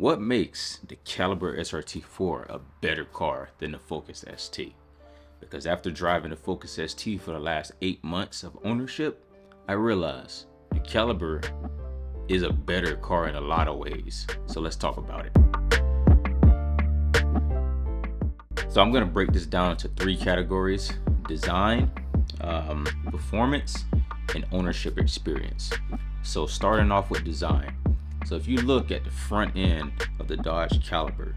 What makes the Caliber SRT-4 a better car than the Focus ST? Because after driving the Focus ST for the last 8 months of ownership, I realized the Caliber is a better car in a lot of ways. So let's talk about it. So I'm going to break this down into 3 categories: design, performance, and ownership experience. So starting off with design. So if you look at the front end of the Dodge Caliber,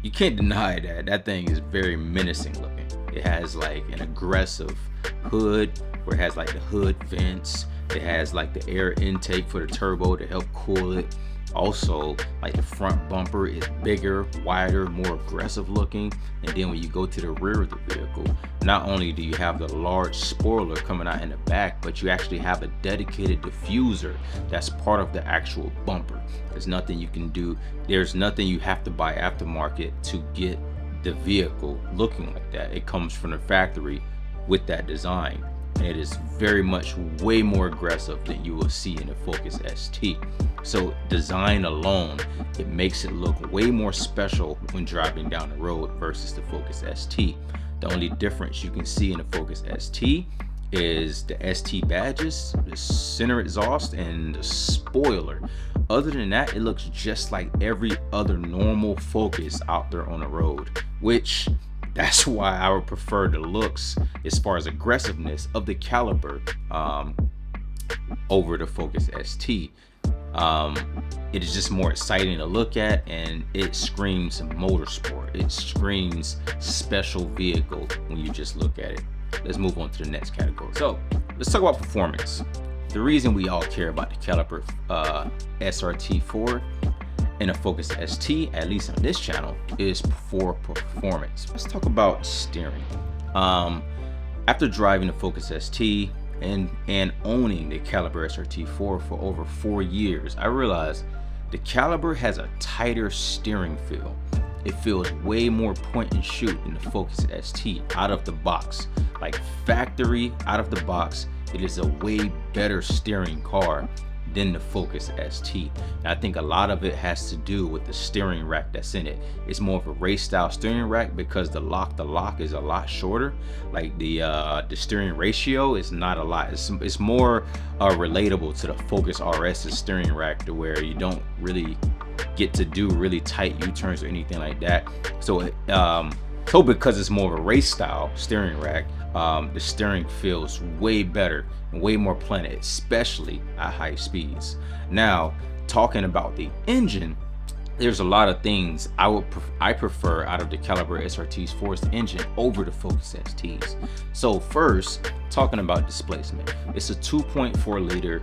you can't deny that that thing is very menacing looking. It has like an aggressive hood where it has like the hood vents. It has like the air intake for the turbo to help cool it. Also, like the front bumper is bigger, wider, more aggressive looking. And then when you go to the rear of the vehicle, not only do you have the large spoiler coming out in the back, but you actually have a dedicated diffuser that's part of the actual bumper. There's nothing you can do. There's nothing you have to buy aftermarket to get the vehicle looking like that. It comes from the factory with that design. And it is very much way more aggressive than you will see in the Focus ST. So design alone, it makes it look way more special when driving down the road versus the Focus ST. The only difference you can see in the Focus ST is the ST badges, the center exhaust, and the spoiler. Other than that, it looks just like every other normal Focus out there on the road, which that's why I would prefer the looks as far as aggressiveness of the Caliber over the Focus ST. It is just more exciting to look at, and it screams motorsport. It screams special vehicle when you just look at it. Let's move on to the next category. So let's talk about performance. The reason we all care about the Caliber SRT-4 and a Focus ST, at least on this channel, is for performance. Let's talk about steering. After driving the Focus ST and owning the Caliber SRT-4 for over 4 years, I realized the Caliber has a tighter steering feel. It feels way more point and shoot than the Focus ST out of the box. Like factory out of the box, it is a way better steering car than the Focus ST. And I think a lot of it has to do with the steering rack that's in it. It's more of a race style steering rack because the lock is a lot shorter. Like the steering ratio is not a lot. It's more relatable to the Focus RS's steering rack, to where you don't really get to do really tight U-turns or anything like that. So because it's more of a race style steering rack, the steering feels way better and way more planted, especially at high speeds. Now, talking about the engine, there's a lot of things I prefer out of the Caliber SRT-4's engine over the Focus ST's. So first, talking about displacement, it's a 2.4 liter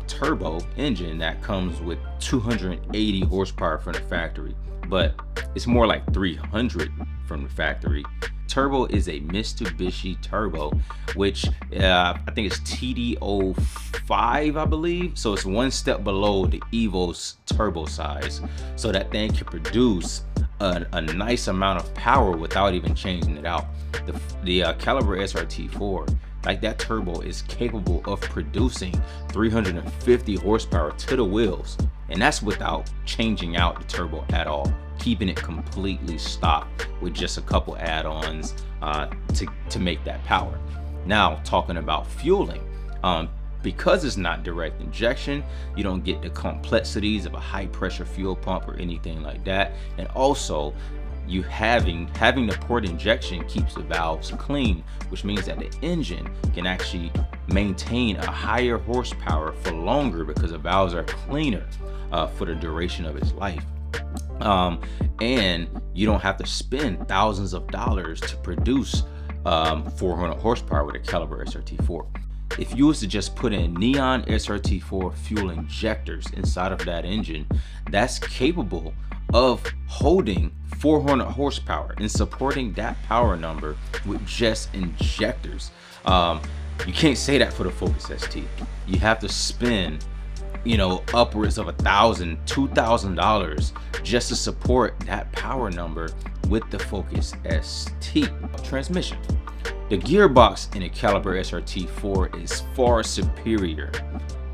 turbo engine that comes with 280 horsepower from the factory, but it's more like 300 from the factory. Turbo is a Mitsubishi turbo, which I think it's TD05, I believe. So it's one step below the Evo's turbo size. So that thing can produce a nice amount of power without even changing it out. The Caliber SRT-4, like that turbo, is capable of producing 350 horsepower to the wheels. And that's without changing out the turbo at all, keeping it completely stopped with just a couple add-ons to make that power. Now, talking about fueling, because it's not direct injection, you don't get the complexities of a high pressure fuel pump or anything like that. And also, you having the port injection keeps the valves clean, which means that the engine can actually maintain a higher horsepower for longer because the valves are cleaner for the duration of its life. And you don't have to spend thousands of dollars to produce 400 horsepower with a Caliber SRT-4. If you was to just put in Neon SRT-4 fuel injectors inside of that engine, that's capable of holding 400 horsepower and supporting that power number with just injectors. You can't say that for the Focus ST. You have to spend, upwards of $1,000, $2,000 just to support that power number with the Focus ST. Transmission. The gearbox in a Caliber SRT-4 is far superior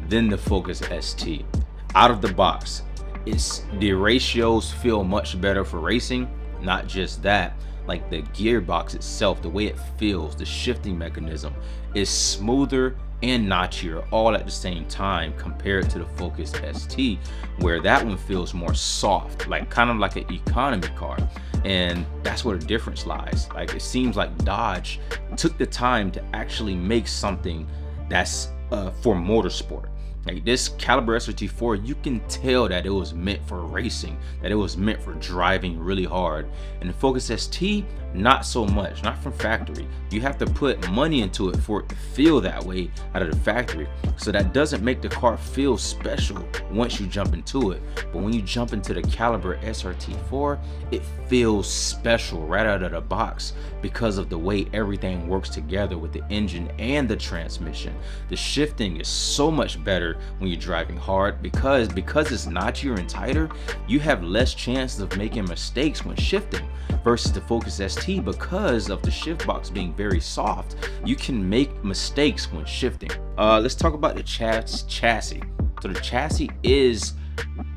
than the Focus ST. Out of the box, The ratios feel much better for racing. Not just that, like the gearbox itself, the way it feels, the shifting mechanism is smoother and notchier all at the same time compared to the Focus ST, where that one feels more soft, like kind of like an economy car. And that's where the difference lies. Like, it seems like Dodge took the time to actually make something that's for motorsport. Like this Caliber SRT-4, you can tell that it was meant for racing, that it was meant for driving really hard. And the Focus ST, not so much, not from factory. You have to put money into it for it to feel that way out of the factory. So that doesn't make the car feel special once you jump into it. But when you jump into the Caliber SRT-4, it feels special right out of the box because of the way everything works together with the engine and the transmission. The shifting is so much better when you're driving hard because it's notchier and tighter. You have less chances of making mistakes when shifting versus the Focus ST. Because of the shift box being very soft, you can make mistakes when shifting. Let's talk about the chassis. So the chassis is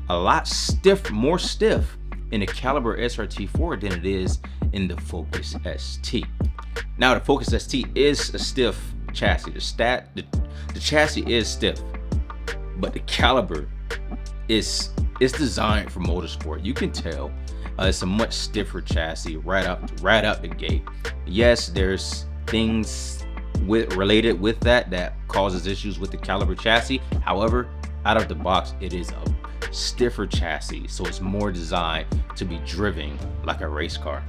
a lot more stiff in the Caliber SRT-4 than it is in the Focus ST. Now the Focus ST is a stiff chassis. The chassis is stiff, but the Caliber is designed for motorsport. You can tell it's a much stiffer chassis right out the gate. Yes, there's things related with that causes issues with the Caliber chassis. However, out of the box, it is a stiffer chassis, so it's more designed to be driven like a race car.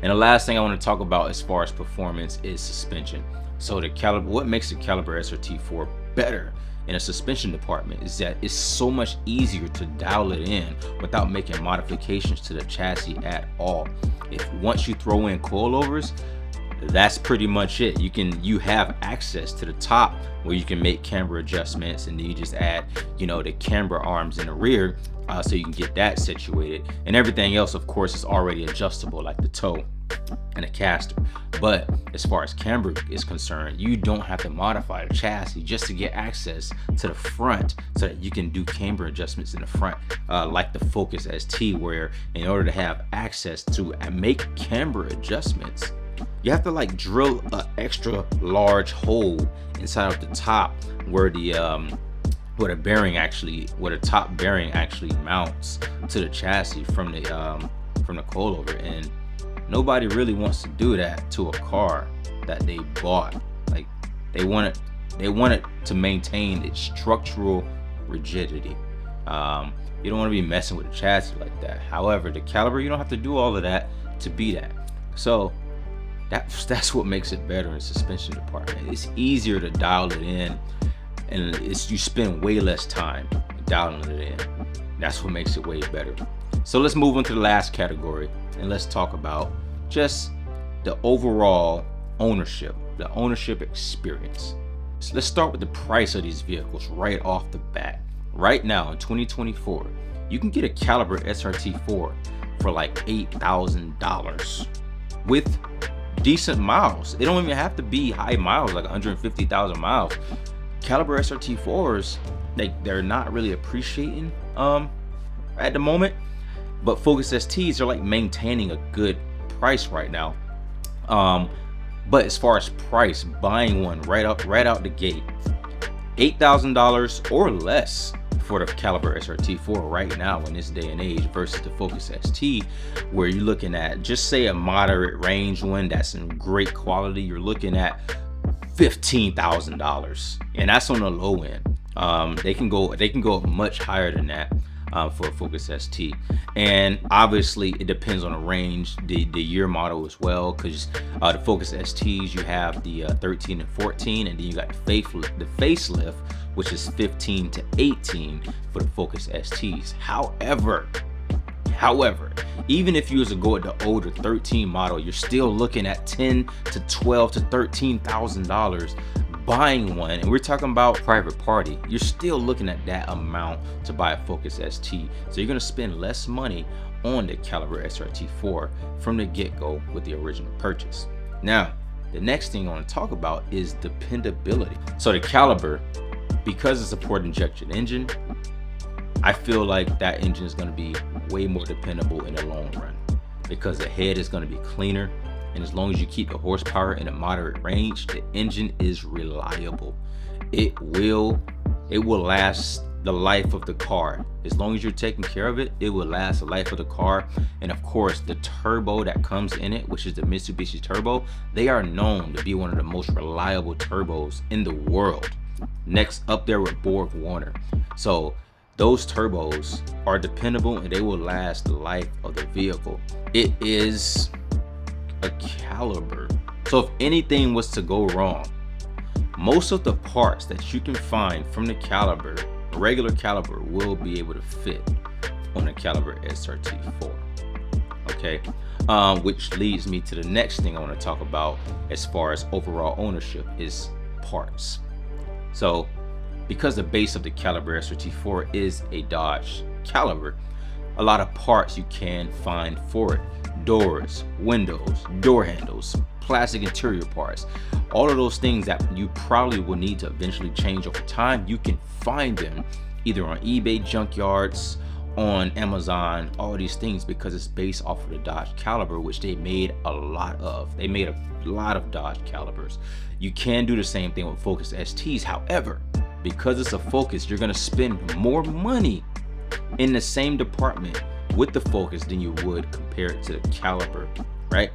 And the last thing I want to talk about as far as performance is suspension. So what makes the Caliber SRT-4 better in a suspension department is that it's so much easier to dial it in without making modifications to the chassis at all. Once you throw in coilovers, that's pretty much it. You have access to the top where you can make camber adjustments, and then you just add the camber arms in the rear, so you can get that situated. And everything else, of course, is already adjustable, like the toe and a caster. But as far as camber is concerned, you don't have to modify the chassis just to get access to the front so that you can do camber adjustments in the front, like the Focus ST, where in order to have access to and make camber adjustments, you have to like drill an extra large hole inside of the top where the top bearing actually mounts to the chassis from the coilover. And nobody really wants to do that to a car that they bought. Like, they want it to maintain its structural rigidity. You don't want to be messing with the chassis like that. However, the Caliber, you don't have to do all of that to be that. So that's what makes it better in suspension department. It's easier to dial it in, and you spend way less time dialing it in. That's what makes it way better. So let's move on to the last category, and let's talk about just the overall ownership, the ownership experience. So let's start with the price of these vehicles right off the bat. Right now in 2024, you can get a Caliber SRT-4 for like $8,000 with decent miles. It don't even have to be high miles, like 150,000 miles. Caliber SRT-4s, they're not really appreciating at the moment, but Focus STs are like maintaining a good price right now. But as far as price, buying one right out the gate, $8,000 or less for the Caliber SRT-4 right now in this day and age versus the Focus ST, where you're looking at, just say, a moderate range one that's in great quality, you're looking at $15,000, and that's on the low end. They can go much higher than that for a Focus ST. And obviously it depends on the range, the year model as well, because the Focus STs, you have the 13 and 14, and then you got the facelift, which is 15 to 18 for the Focus STs. However, even if you was to go with the older 13 model, you're still looking at $10 to $12 to $13,000 buying one, and we're talking about private party. You're still looking at that amount to buy a Focus ST. So you're gonna spend less money on the Caliber SRT-4 from the get-go with the original purchase. Now, the next thing I want to talk about is dependability. So the Caliber, because it's a port injection engine, I feel like that engine is going to be way more dependable in the long run, because the head is going to be cleaner, and as long as you keep the horsepower in a moderate range, the engine is reliable. It will last the life of the car. As long as you're taking care of it, it will last the life of the car. And of course, the turbo that comes in it, which is the Mitsubishi turbo, they are known to be one of the most reliable turbos in the world, next up there with Borg Warner. So those turbos are dependable and they will last the life of the vehicle. It is a Caliber, so if anything was to go wrong, most of the parts that you can find from the Caliber, a regular Caliber, will be able to fit on the Caliber SRT-4. Okay, which leads me to the next thing I want to talk about as far as overall ownership is parts. So because the base of the Caliber SRT-4 is a Dodge Caliber, a lot of parts you can find for it: doors, windows, door handles, plastic interior parts, all of those things that you probably will need to eventually change over time. You can find them either on eBay junkyards, on Amazon, all these things, because it's based off of the Dodge Caliber, which they made a lot of. They made a lot of Dodge Calibers. You can do the same thing with Focus STs. However, because it's a Focus, you're going to spend more money in the same department with the Focus than you would compared to the Caliber, right?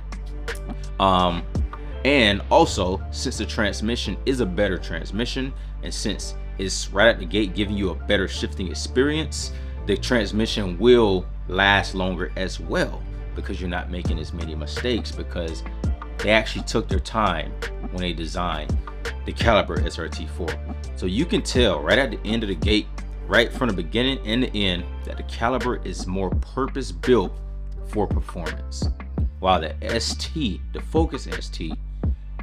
And also, since the transmission is a better transmission, and since it's right at the gate giving you a better shifting experience, the transmission will last longer as well, because you're not making as many mistakes, because they actually took their time when they designed the Caliber SRT-4. So you can tell right at the end of the gate, right from the beginning and the end, that the Caliber is more purpose built for performance, while the ST, the Focus ST,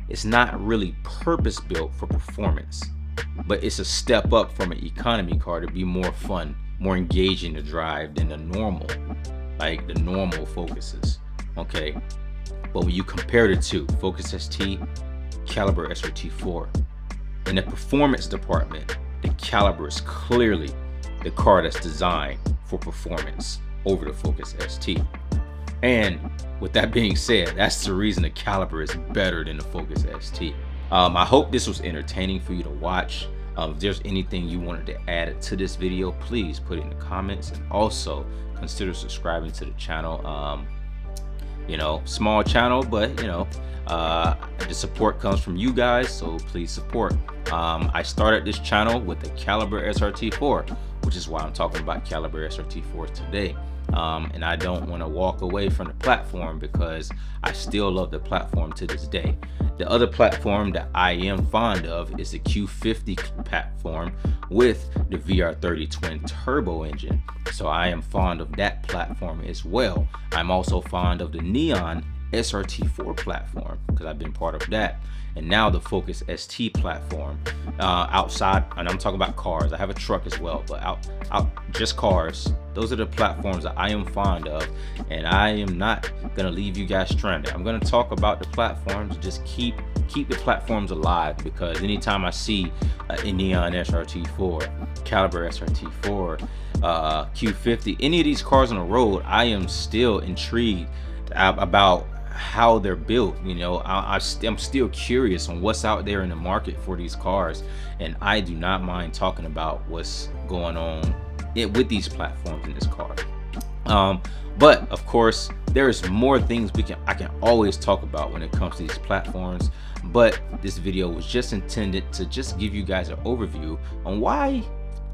is not really purpose built for performance, but it's a step up from an economy car to be more fun, more engaging to drive than the normal, like the normal Focuses. Okay, but when you compare the two, Focus ST, Caliber SRT-4, in the performance department, the Caliber is clearly the car that's designed for performance over the Focus ST. And with that being said, that's the reason the Caliber is better than the Focus ST. I hope this was entertaining for you to watch. If there's anything you wanted to add to this video, please put it in the comments, and also consider subscribing to the channel. You know, small channel, but you know, the support comes from you guys, so please support. I started this channel with the Caliber SRT-4, which is why I'm talking about Caliber SRT-4 today. And I don't want to walk away from the platform, because I still love the platform to this day. The other platform that I am fond of is the Q50 platform with the VR30 twin turbo engine. So I am fond of that platform as well. I'm also fond of the Neon SRT-4 platform, because I've been part of that. And now the Focus ST platform, outside, and I'm talking about cars. I have a truck as well, but out just cars. Those are the platforms that I am fond of, and I am not gonna leave you guys stranded. I'm gonna talk about the platforms, just keep the platforms alive, because anytime I see a Neon SRT-4, Caliber SRT-4, Q50, any of these cars on the road, I am still intrigued about how they're built. You know, I'm still curious on what's out there in the market for these cars, and I do not mind talking about what's going on with these platforms in this car. But of course, there's more things I can always talk about when it comes to these platforms, but this video was just intended to just give you guys an overview on why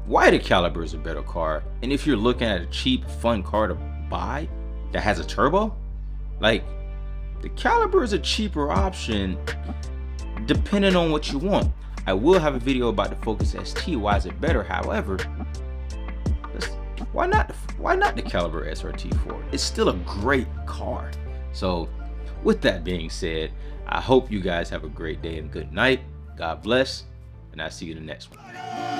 the Caliber is a better car. And if you're looking at a cheap, fun car to buy that has a turbo, like, the Caliber is a cheaper option depending on what you want. I will have a video about the Focus ST, why is it better. However, why not the Caliber SRT-4? It's still a great car. So with that being said, I hope you guys have a great day and good night. God bless, and I'll see you in the next one.